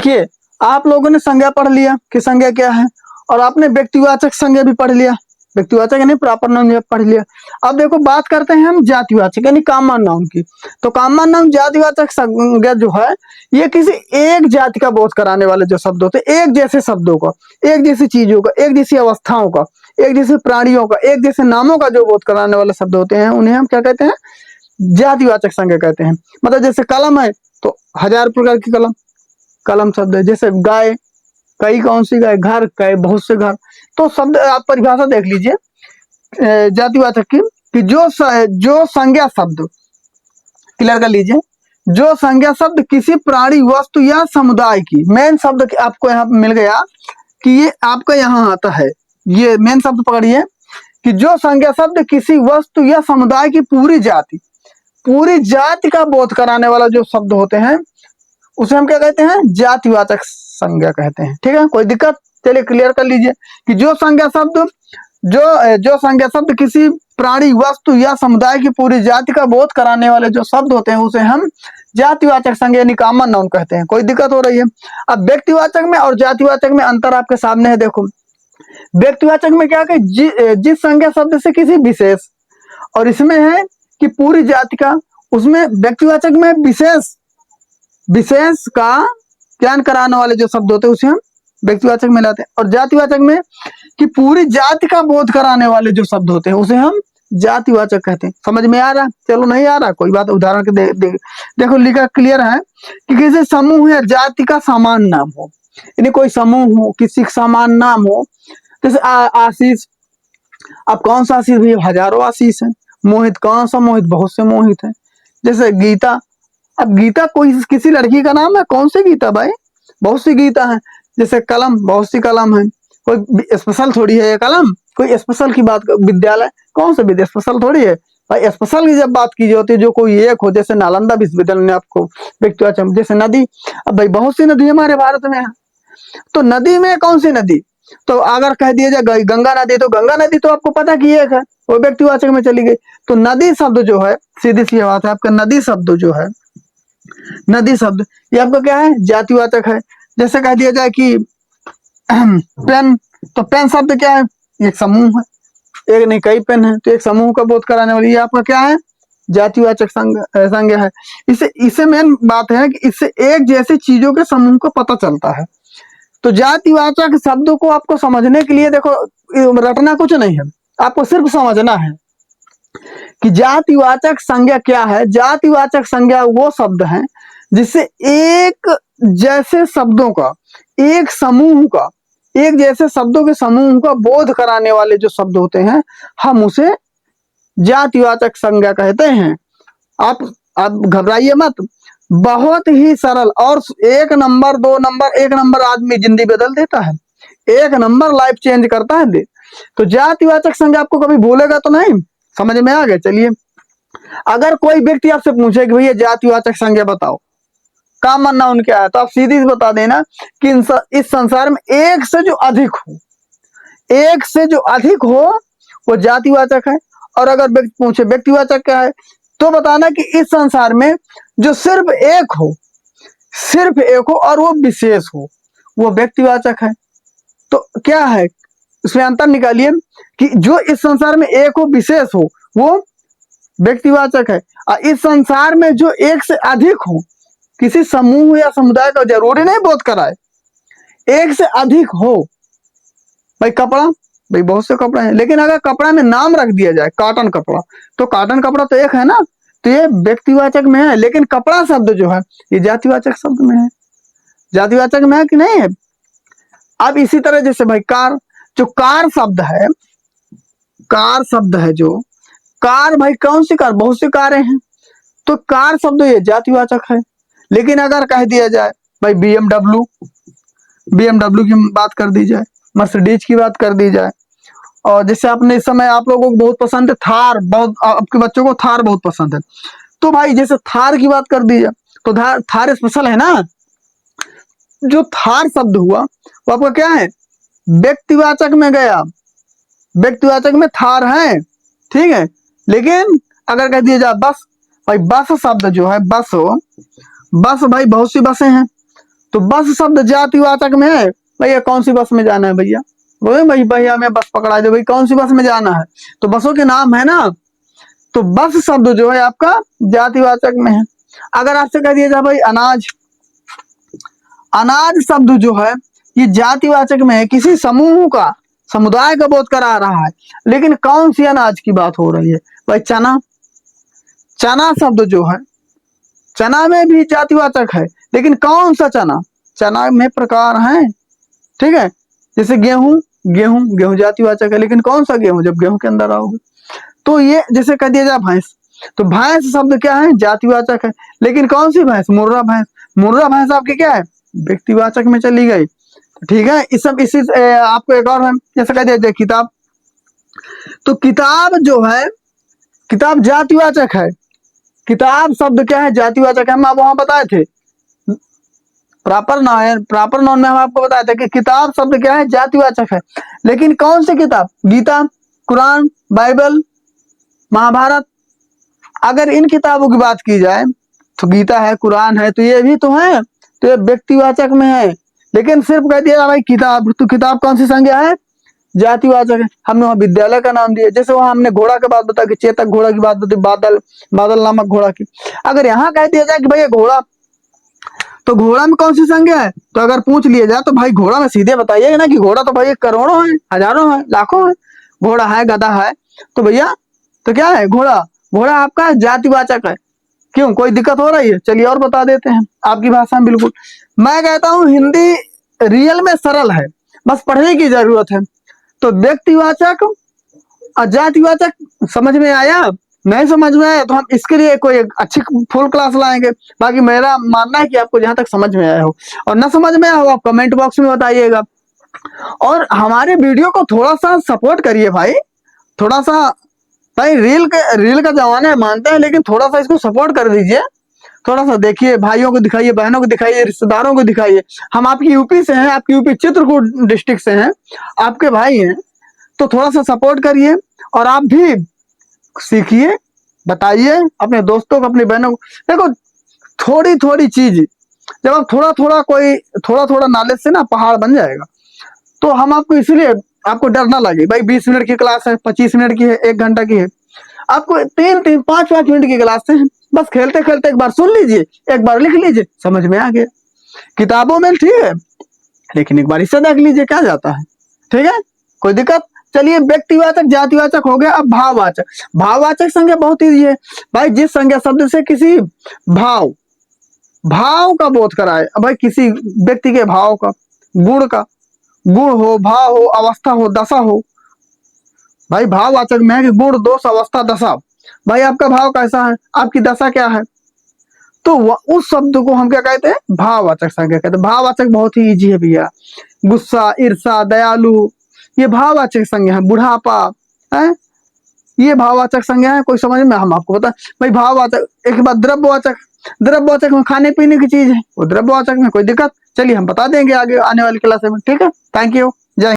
देखिए, आप लोगों ने संज्ञा पढ़ लिया कि संज्ञा क्या है, और आपने व्यक्तिवाचक संज्ञा भी पढ़ लिया, व्यक्तिवाचक यानी प्रॉपर नाउन पढ़ लिया। अब देखो बात करते हैं हम जातिवाचक यानी कॉमन नाउन की। तो कॉमन नाउन जातिवाचक संज्ञा जो है ये किसी एक जाति का बोध कराने वाले जो शब्द होते हैं, एक जैसे शब्दों का, एक जैसी चीजों का, एक जैसी अवस्थाओं का, एक जैसे प्राणियों का, एक जैसे नामों का जो बोध कराने वाले शब्द होते हैं उन्हें हम क्या कहते हैं? जातिवाचक संज्ञा कहते हैं। मतलब जैसे कलम है तो 1000 प्रकार की कलम, कलम शब्द है। जैसे गाय, कई कौन सी गाय, घर, कई बहुत से घर। तो शब्द आप परिभाषा देख लीजिए जातिवाचक की कि जो संज्ञा शब्द, क्लियर कर लीजिए, जो संज्ञा शब्द किसी प्राणी, वस्तु या समुदाय की, मेन शब्द आपको यहाँ मिल गया कि ये आपका यहाँ आता है, ये मेन शब्द पकड़िए कि जो संज्ञा शब्द किसी वस्तु या समुदाय की पूरी जाति का बोध कराने वाला जो शब्द होते हैं उसे हम क्या कहते हैं? जातिवाचक संज्ञा कहते हैं। ठीक है, कोई दिक्कत? चलिए क्लियर कर लीजिए कि जो संज्ञा शब्द किसी प्राणी, वस्तु या समुदाय की पूरी जाति का बोध कराने वाले जो शब्द होते हैं उसे हम जातिवाचक संज्ञा यानी कॉमन नाउन कहते हैं। कोई दिक्कत हो रही है? अब व्यक्तिवाचक में और जातिवाचक में अंतर आपके सामने है। देखो, व्यक्तिवाचक में क्या है कि जिस संज्ञा शब्द से किसी विशेष, और इसमें है कि पूरी जाति का, उसमें व्यक्तिवाचक में विशेष का ज्ञान कराने वाले जो शब्द होते हैं उसे हम व्यक्तिवाचक में लाते हैं, और जातिवाचक में कि पूरी जाति का बोध कराने वाले जो शब्द होते हैं उसे हम जातिवाचक कहते हैं। समझ में आ रहा? चलो नहीं आ रहा कोई बात, उदाहरण के देखो लिखा क्लियर है कि किसी समूह या जाति का समान नाम हो, यानी कोई समूह हो, किसी का समान नाम हो। जैसे आशीष, अब कौन सा आशीष भी? हजारों आशीष है। मोहित, कौन सा मोहित? बहुत से मोहित है। जैसे गीता, अब गीता कोई किसी लड़की का नाम है? कौन सी गीता भाई? बहुत सी गीता है। जैसे कलम, बहुत सी कलम है, कोई स्पेशल थोड़ी है ये कलम, कोई स्पेशल की बात। विद्यालय, कौन सा विद्या स्पेशल थोड़ी है भाई? स्पेशल की जब बात की जाती है जो कोई एक हो, जैसे नालंदा विश्वविद्यालय ने आपको व्यक्तिवाचक। जैसे नदी, अब भाई बहुत सी नदी हमारे भारत में है, तो नदी में कौन सी नदी? तो अगर कह दिया जाए गंगा नदी, तो गंगा नदी तो आपको पता कि एक है, वो व्यक्तिवाचक में चली गई। तो नदी शब्द जो है, सीधी सी बात है, आपका नदी शब्द जो है, नदी शब्द ये आपका क्या है? जातिवाचक है। जैसे कह दिया जाए कि पेन, तो पेन शब्द क्या है? एक समूह है, एक नहीं कई पेन है, तो एक समूह का बोध कराने वाली ये आपका क्या है? जातिवाचक संज्ञा है। इससे मेन बात है कि इससे एक जैसी चीजों के समूह को पता चलता है। तो जातिवाचक शब्दों को आपको समझने के लिए देखो, रटना कुछ नहीं है, आपको सिर्फ समझना है कि जातिवाचक संज्ञा क्या है। जातिवाचक संज्ञा वो शब्द है जिससे एक जैसे शब्दों का, एक समूह का, एक जैसे शब्दों के समूह का बोध कराने वाले जो शब्द होते हैं हम उसे जातिवाचक संज्ञा कहते हैं। आप घबराइए मत, बहुत ही सरल, और 1 नंबर 2 नंबर 1 नंबर आदमी जिंदगी बदल देता है, 1 नंबर लाइफ चेंज करता है। तो जातिवाचक संज्ञा आपको कभी भूलेगा तो नहीं, समझ में आ गया? चलिए, अगर कोई व्यक्ति आपसे पूछे कि भैया जातिवाचक संज्ञा बताओ, कॉमन नाउन क्या है, तो आप सीधी से बता देना कि इस संसार में एक से जो अधिक हो, एक से जो अधिक हो वो जातिवाचक है। और अगर पूछे व्यक्तिवाचक क्या है, तो बताना कि इस संसार में जो सिर्फ एक हो, सिर्फ एक हो और वो विशेष हो, वो व्यक्तिवाचक है। तो क्या है इसमें अंतर निकालिए कि जो इस संसार में एक हो, विशेष हो, वो व्यक्तिवाचक है। और इस संसार में जो एक से अधिक हो, किसी समूह या समुदाय का, जरूरी नहीं बोध कराए, एक से अधिक हो। भाई कपड़ा, भाई बहुत से कपड़े हैं, लेकिन अगर कपड़ा में नाम रख दिया जाए कॉटन कपड़ा, तो कॉटन कपड़ा तो एक है ना, तो ये व्यक्तिवाचक में है। लेकिन कपड़ा शब्द जो है ये जातिवाचक शब्द में है, जातिवाचक में है कि नहीं है? अब इसी तरह जैसे भाई कार, जो कार शब्द है, कार शब्द है जो कार, भाई कौन सी कार? बहुत सी कारें हैं, तो कार शब्द ये जातिवाचक है। लेकिन अगर कह दिया जाए भाई BMW, BMW की बात कर दी जाए, मर्सिडीज की बात कर दी जाए, और जैसे आपने इस समय आप लोगों को बहुत पसंद है थार, बहुत आपके बच्चों को थार बहुत पसंद है, तो भाई जैसे थार की बात कर दी जाए तो थार स्पेशल है ना। जो थार शब्द हुआ वो आपका क्या है? व्यक्तिवाचक में गया, व्यक्तिवाचक में थार है, ठीक है। लेकिन अगर कह दिया जाए बस, भाई बस शब्द जो है, बस भाई बहुत सी बसें हैं, तो बस शब्द जातिवाचक में है। भैया कौन सी बस में जाना है भैया, बोले भाई भैया हमें बस पकड़ा दे, भाई कौन सी बस में जाना है, तो बसों के नाम है ना। तो बस शब्द जो है आपका जातिवाचक में है। अगर आपसे कह दिया जाए भाई अनाज, अनाज शब्द जो है ये जातिवाचक में है, किसी समूह का, समुदाय का बोध करा रहा है। लेकिन कौन सी अनाज की बात हो रही है भाई, चना। चना शब्द जो है, चना में भी जातिवाचक है, लेकिन कौन सा चना, चना में प्रकार हैं, ठीक है। जैसे गेहूं, गेहूं, गेहूं जातिवाचक है, लेकिन कौन सा गेहूं, जब गेहूं के अंदर आओगे। तो ये जैसे कह दिया जाए भैंस, तो भैंस शब्द क्या है, जातिवाचक है, लेकिन कौन सी भैंस, मुर्रा भैंस। मुर्रा भैंस आपकी क्या है, व्यक्तिवाचक में चली गई, ठीक है। इस सब इसी आपको एक और है, जैसे कह दिया जाए किताब, तो किताब जो है, किताब जातिवाचक है। किताब शब्द क्या है, जातिवाचक है। हम आप वहां बताए थे प्रॉपर नाउन में हम आपको बताया था कि किताब शब्द क्या है, जातिवाचक है। लेकिन कौन सी किताब, गीता, कुरान, बाइबल, महाभारत। अगर इन किताबों की बात की जाए तो गीता है, कुरान है, तो ये भी तो है, तो ये व्यक्तिवाचक में है। लेकिन सिर्फ कह दिया भाई किताब, तो किताब कौन सी संज्ञा है, जातिवाचक है। हमने वहां विद्यालय का नाम दिया, जैसे वहां हमने घोड़ा के बात बताया कि चेतक घोड़ा की बात बताई, बादल, बादल नामक घोड़ा की। अगर यहाँ कह दिया जाए कि भाई घोड़ा, तो घोड़ा में कौन सी संज्ञा है, तो अगर पूछ लिया जाए तो भाई घोड़ा में सीधे बताइएगा ना कि घोड़ा तो भाई करोड़ों है, हजारों है, लाखों है, घोड़ा है, गधा है, तो भैया तो क्या है, घोड़ा। घोड़ा आपका जातिवाचक है। क्यों, कोई दिक्कत हो रही है, चलिए और बता देते हैं आपकी भाषा में। बिल्कुल, मैं कहता हूँ हिंदी रियल में सरल है, बस पढ़ने की जरूरत है। तो व्यक्तिवाचक और जातिवाचक समझ में आया, नहीं समझ में आया तो हम इसके लिए कोई अच्छी फुल क्लास लाएंगे। बाकी मेरा मानना है कि आपको जहां तक समझ में आया हो, और ना समझ में आया हो आप कमेंट बॉक्स में बताइएगा। और हमारे वीडियो को थोड़ा सा सपोर्ट करिए भाई, थोड़ा सा भाई, रील का जमाना है मानते हैं, लेकिन थोड़ा सा इसको सपोर्ट कर दीजिए। थोड़ा सा देखिए, भाइयों को दिखाइए, बहनों को दिखाइए, रिश्तेदारों को दिखाइए। हम आपकी यूपी से हैं, आपकी यूपी चित्रकूट डिस्ट्रिक्ट से हैं, आपके भाई हैं, तो थोड़ा सा सपोर्ट करिए। और आप भी सीखिए, बताइए अपने दोस्तों को, अपनी बहनों को। देखो थोड़ी थोड़ी चीज, जब आप थोड़ा थोड़ा कोई थोड़ा थोड़ा नॉलेज से ना पहाड़ बन जाएगा। तो हम आपको इसीलिए, आपको डर ना लगे भाई 20 मिनट की क्लास है, 25 मिनट की है, 1 घंटा की है, आपको 3-5 मिनट की क्लास है, बस खेलते खेलते एक बार सुन लीजिए, एक बार लिख लीजिए, समझ में आ गया। किताबों में ठीक है, लेकिन एक बार इससे देख लीजिए क्या जाता है, ठीक है, कोई दिक्कत। चलिए व्यक्तिवाचक जातिवाचक हो गया। अब भाववाचक, भाववाचक संज्ञा बहुत ईजी है भाई, जिस संज्ञा शब्द से किसी भाव, भाव का बोध कराए। अब भाई किसी व्यक्ति के भाव का, गुण का, गुण हो, भाव हो, अवस्था हो, दशा हो। भाई भाववाचक में है कि गुण, दोष, अवस्था, दशा। भाई आपका भाव कैसा है, आपकी दशा क्या है, तो उस शब्द को हम क्या कहते हैं, भाववाचक संज्ञा कहते हैं। भाववाचक बहुत ही इजी है भैया, गुस्सा, ईर्षा, दयालु, ये भाववाचक संज्ञा है। बुढ़ापा है, ये भाववाचक संज्ञा है। कोई समझ में, हम आपको बता भाई भाववाचक। एक बात द्रव्यवाचक, द्रव्यवाचक में खाने पीने की चीज है, वो द्रव्यवाचक में कोई दिक्कत। चलिए हम बता देंगे आगे आने वाली क्लास में, ठीक है। थैंक यू, जय।